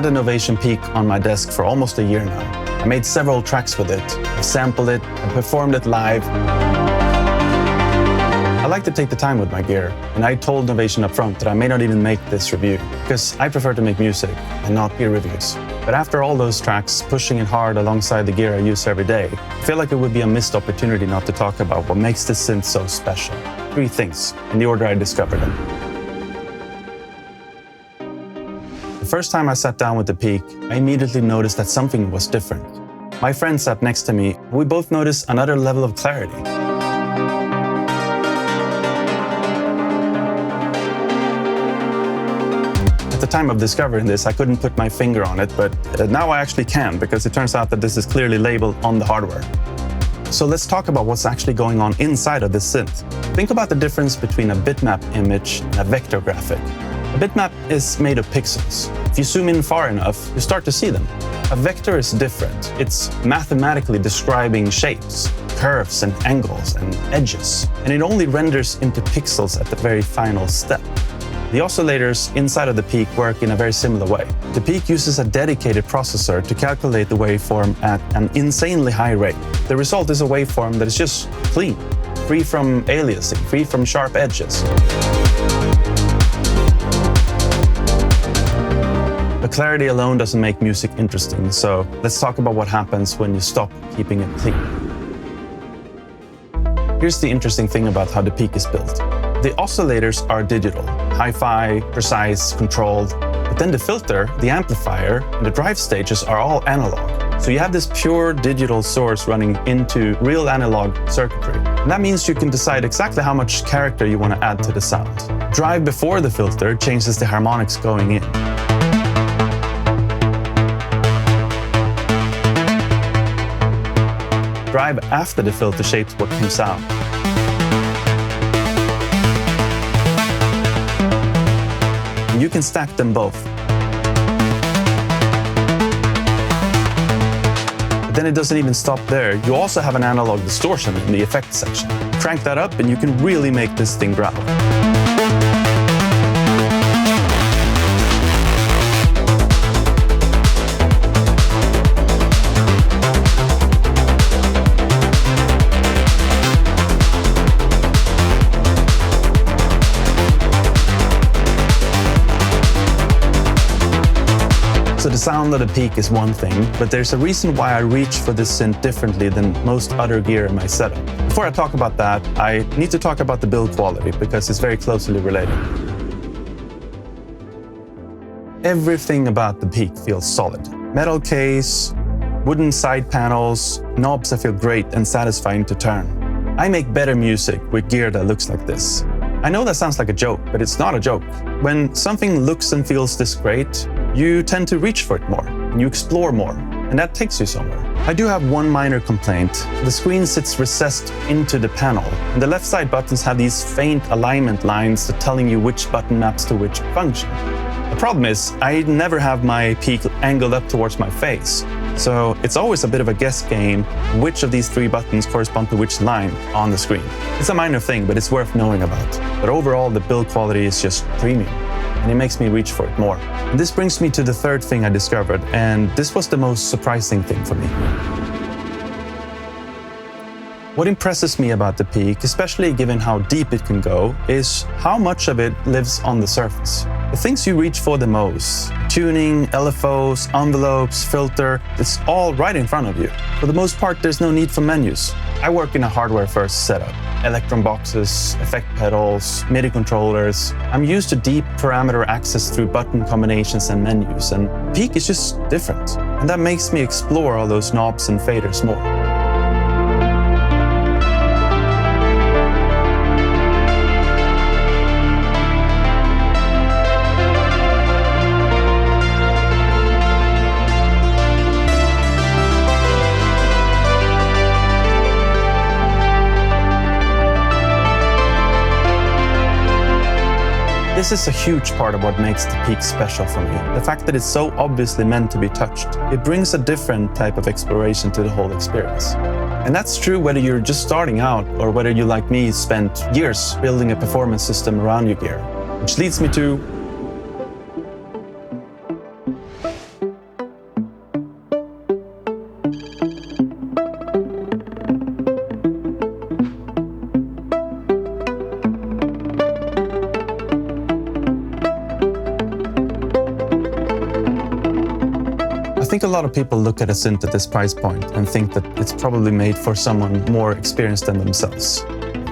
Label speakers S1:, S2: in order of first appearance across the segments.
S1: the Novation Peak on my desk for almost a year now. I made several tracks with it, I've sampled it, and performed it live. I like to take the time with my gear, and I told Novation upfront that I may not even make this review, because I prefer to make music and not gear reviews. But after all those tracks, pushing it hard alongside the gear I use every day, I feel like it would be a missed opportunity not to talk about what makes this synth so special. 3 things, in the order I discovered them. The first time I sat down with the Peak, I immediately noticed that something was different. My friend sat next to me, and we both noticed another level of clarity. At the time of discovering this, I couldn't put my finger on it, but now I actually can, because it turns out that this is clearly labeled on the hardware. So let's talk about what's actually going on inside of this synth. Think about the difference between a bitmap image and a vector graphic. A bitmap is made of pixels. If you zoom in far enough, you start to see them. A vector is different. It's mathematically describing shapes, curves and angles and edges, and it only renders into pixels at the very final step. The oscillators inside of the Peak work in a very similar way. The Peak uses a dedicated processor to calculate the waveform at an insanely high rate. The result is a waveform that is just clean, free from aliasing, free from sharp edges. But clarity alone doesn't make music interesting, so let's talk about what happens when you stop keeping it clean. Here's the interesting thing about how the Peak is built. The oscillators are digital, hi-fi, precise, controlled, but then the filter, the amplifier, and the drive stages are all analog. So you have this pure digital source running into real analog circuitry. And that means you can decide exactly how much character you want to add to the sound. Drive before the filter changes the harmonics going in. Drive after the filter shapes what comes out. And you can stack them both. But then it doesn't even stop there. You also have an analog distortion in the effects section. Crank that up and you can really make this thing growl. So the sound of the Peak is one thing, but there's a reason why I reach for this synth differently than most other gear in my setup. Before I talk about that, I need to talk about the build quality, because it's very closely related. Everything about the Peak feels solid. Metal case, wooden side panels, knobs that feel great and satisfying to turn. I make better music with gear that looks like this. I know that sounds like a joke, but it's not a joke. When something looks and feels this great, you tend to reach for it more, and you explore more, and that takes you somewhere. I do have one minor complaint. The screen sits recessed into the panel, and the left side buttons have these faint alignment lines that telling you which button maps to which function. The problem is, I never have my Peak angled up towards my face, so it's always a bit of a guess game which of these 3 buttons correspond to which line on the screen. It's a minor thing, but it's worth knowing about. But overall, the build quality is just premium, and it makes me reach for it more. And this brings me to the third thing I discovered, and this was the most surprising thing for me. What impresses me about the Peak, especially given how deep it can go, is how much of it lives on the surface. The things you reach for the most, tuning, LFOs, envelopes, filter, it's all right in front of you. For the most part, there's no need for menus. I work in a hardware-first setup. Electron boxes, effect pedals, MIDI controllers. I'm used to deep parameter access through button combinations and menus, and Peak is just different. And that makes me explore all those knobs and faders more. This is a huge part of what makes the Peak special for me. The fact that it's so obviously meant to be touched. It brings a different type of exploration to the whole experience. And that's true whether you're just starting out or whether you, like me, spent years building a performance system around your gear. Which leads me to think a lot of people look at a synth at this price point and think that it's probably made for someone more experienced than themselves.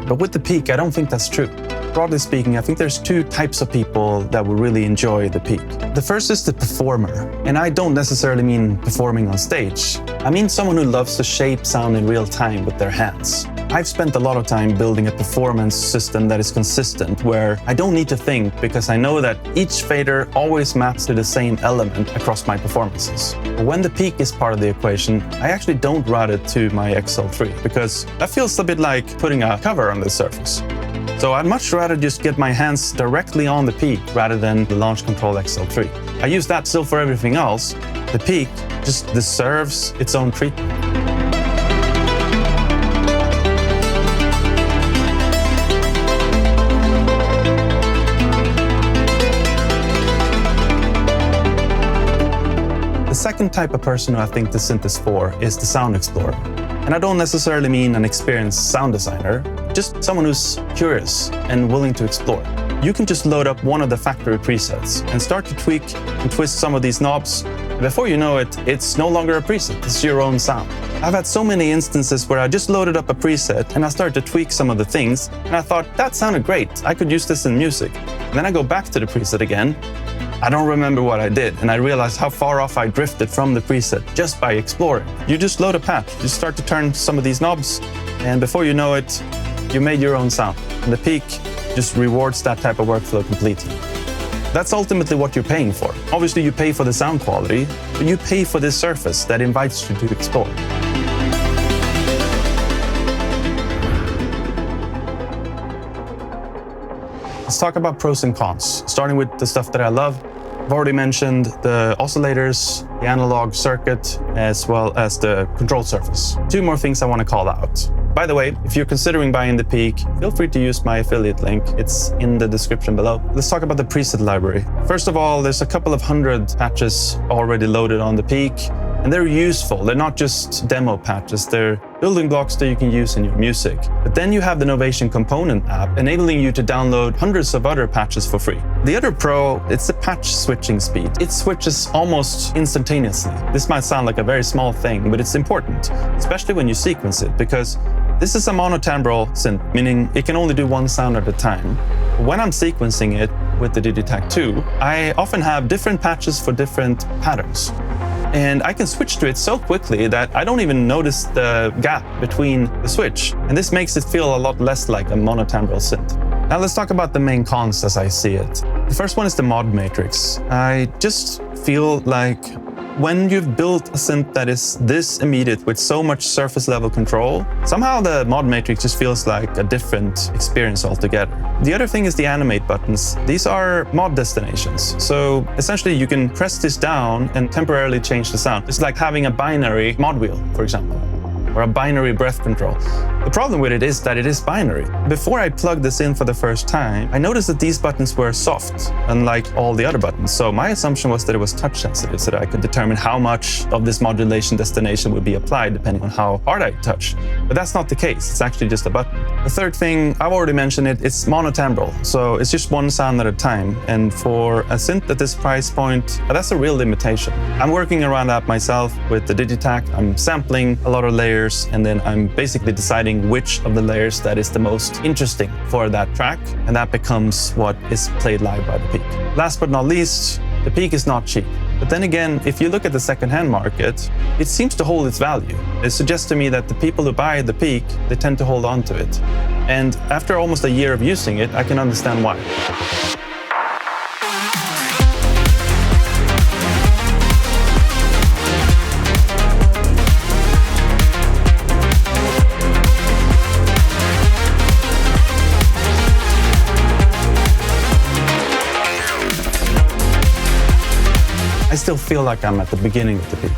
S1: But with the Peak, I don't think that's true. Broadly speaking, I think there's two types of people that will really enjoy the Peak. The first is the performer, and I don't necessarily mean performing on stage. I mean someone who loves to shape sound in real time with their hands. I've spent a lot of time building a performance system that is consistent, where I don't need to think because I know that each fader always maps to the same element across my performances. But when the Peak is part of the equation, I actually don't route it to my XL3 because that feels a bit like putting a cover on the surface. So I'd much rather just get my hands directly on the Peak rather than the Launch Control XL3. I use that still for everything else. The Peak just deserves its own treatment. The second type of person who I think the synth is for is the sound explorer. And I don't necessarily mean an experienced sound designer, just someone who's curious and willing to explore. You can just load up one of the factory presets and start to tweak and twist some of these knobs. Before you know it, it's no longer a preset, it's your own sound. I've had so many instances where I just loaded up a preset and I started to tweak some of the things, and I thought, that sounded great, I could use this in music. And then I go back to the preset again, I don't remember what I did, and I realized how far off I drifted from the preset just by exploring. You just load a patch, you start to turn some of these knobs, and before you know it, you made your own sound. And the Peak just rewards that type of workflow completely. That's ultimately what you're paying for. Obviously, you pay for the sound quality, but you pay for this surface that invites you to explore. Let's talk about pros and cons, starting with the stuff that I love. I've already mentioned the oscillators, the analog circuit, as well as the control surface. Two more things I want to call out. By the way, if you're considering buying the Peak, feel free to use my affiliate link. It's in the description below. Let's talk about the preset library. First of all, there's a couple of hundred patches already loaded on the Peak, and they're useful. They're not just demo patches, they're building blocks that you can use in your music. But then you have the Novation Component app, enabling you to download hundreds of other patches for free. The other pro, it's the patch switching speed. It switches almost instantaneously. This might sound like a very small thing, but it's important, especially when you sequence it, because this is a monotimbral synth, meaning it can only do one sound at a time. When I'm sequencing it with the Digitakt 2, I often have different patches for different patterns. And I can switch to it so quickly that I don't even notice the gap between the switch. And this makes it feel a lot less like a monotimbral synth. Now let's talk about the main cons as I see it. The first one is the mod matrix. I just feel like when you've built a synth that is this immediate with so much surface level control, somehow the mod matrix just feels like a different experience altogether. The other thing is the animate buttons. These are mod destinations. So essentially you can press this down and temporarily change the sound. It's like having a binary mod wheel, for example, or a binary breath control. The problem with it is that it is binary. Before I plugged this in for the first time, I noticed that these buttons were soft, unlike all the other buttons. So my assumption was that it was touch sensitive, so that I could determine how much of this modulation destination would be applied depending on how hard I touch. But that's not the case, it's actually just a button. The third thing, I've already mentioned it, it's monotimbral. So it's just one sound at a time. And for a synth at this price point, that's a real limitation. I'm working around that myself with the Digitakt. I'm sampling a lot of layers, and then I'm basically deciding which of the layers that is the most interesting for that track, and that becomes what is played live by the Peak. Last but not least, the Peak is not cheap. But then again, if you look at the second-hand market, it seems to hold its value. It suggests to me that the people who buy the Peak, they tend to hold on to it. And after almost a year of using it, I can understand why. I still feel like I'm at the beginning of the Peak.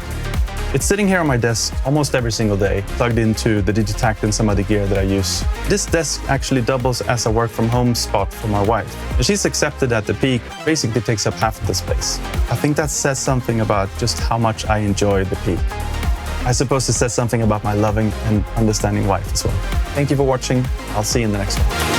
S1: It's sitting here on my desk almost every single day, plugged into the Digitakt and some other gear that I use. This desk actually doubles as a work from home spot for my wife. And she's accepted that the Peak basically takes up half of the space. I think that says something about just how much I enjoy the Peak. I suppose it says something about my loving and understanding wife as well. Thank you for watching. I'll see you in the next one.